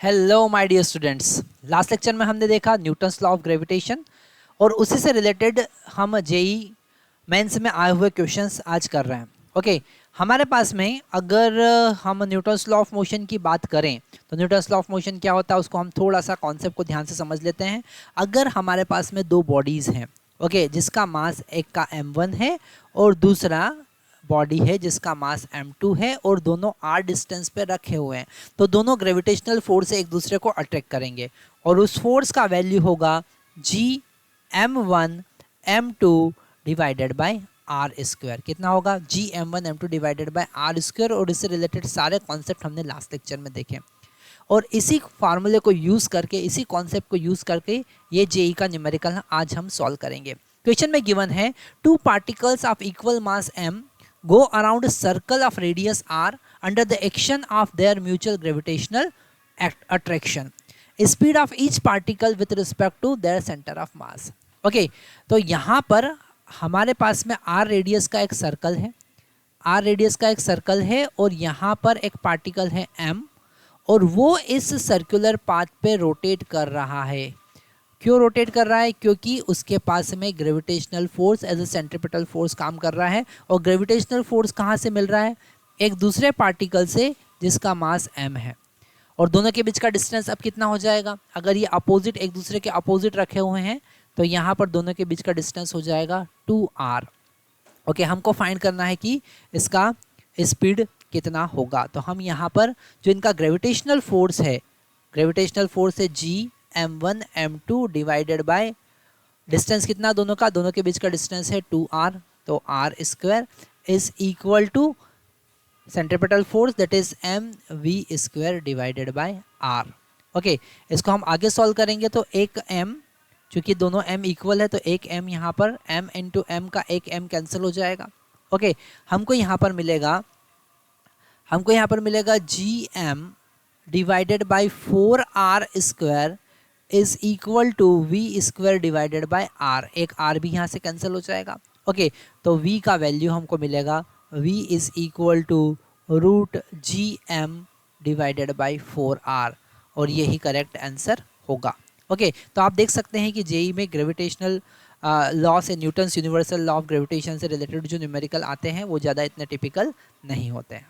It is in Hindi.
Hello my dear students, last lecture में हमने देखा न्यूटन्स लॉ ऑफ ग्रेविटेशन और उसी से रिलेटेड हम जेई मेंस में आए हुए क्वेश्चंस आज कर रहे हैं। ओके, हमारे पास में अगर हम न्यूटन्स लॉ ऑफ मोशन की बात करें तो न्यूटन्स लॉ ऑफ मोशन क्या होता है उसको हम थोड़ा सा कॉन्सेप्ट को ध्यान से समझ लेते हैं। अगर हमारे पास में दो बॉडीज़ हैं, ओके, जिसका मास एक का m1 है और दूसरा बॉडी है जिसका मास m2 है और दोनों r डिस्टेंस पे रखे हुए हैं, तो दोनों ग्रेविटेशनल फोर्स से एक दूसरे को अट्रैक्ट करेंगे और उस फोर्स का वैल्यू होगा g m1 m2 divided by r square. कितना होगा? g m1 m2 divided by r square. और इससे रिलेटेड सारे कॉन्सेप्ट हमने लास्ट लेक्चर में देखे और इसी फार्मूले को यूज़ करके, इसी कॉन्सेप्ट को यूज़ करके ये जेई का न्यूमेरिकल आज हम सॉल्व करेंगे। क्वेश्चन में गिवन है two particles of equal mass m go around a circle of radius r under the action of their mutual gravitational attraction. Speed of each particle with respect to their center of mass. Okay, तो यहाँ पर हमारे पास में r रेडियस का एक सर्कल है, r रेडियस का एक सर्कल है और यहाँ पर एक पार्टिकल है m और वो इस सर्कुलर पाथ पे रोटेट कर रहा है। क्यों रोटेट कर रहा है? क्योंकि उसके पास में gravitational force as a centripetal force काम कर रहा है और ग्रेविटेशनल फोर्स कहाँ से मिल रहा है? एक दूसरे पार्टिकल से जिसका मास m है। और दोनों के बीच का डिस्टेंस अब कितना हो जाएगा? अगर ये अपोजिट, एक दूसरे के अपोजिट रखे हुए हैं तो यहाँ पर दोनों के बीच का डिस्टेंस हो जाएगा 2r। ओके, हमको फाइंड करना है कि इसका स्पीड कितना होगा। तो हम यहाँ पर जो इनका ग्रेविटेशनल फोर्स है g m1 m2 divided by distance कितना दोनों का? दोनों के बीच का डिस्टेंस है 2r, तो r square is equal to centripetal force that is mv square divided by r। Okay, इसको हम आगे सॉल्व करेंगे तो एक m, चूंकि दोनों m इक्वल है तो एक m यहाँ पर m इंटू m का एक m कैंसिल हो जाएगा। ओके, हमको यहाँ पर मिलेगा gm divided by 4r square is equal to v square divided by r. एक आर भी यहाँ से कैंसिल हो जाएगा। ओके, तो v का वैल्यू हमको मिलेगा v is equal to root G M divided by 4r और यही करेक्ट आंसर होगा। ओके, तो आप देख सकते हैं कि जेई में ग्रेविटेशनल लॉ से, Newton's universal law of gravitation से रिलेटेड जो न्यूमेरिकल आते हैं वो ज़्यादा इतने टिपिकल नहीं होते हैं।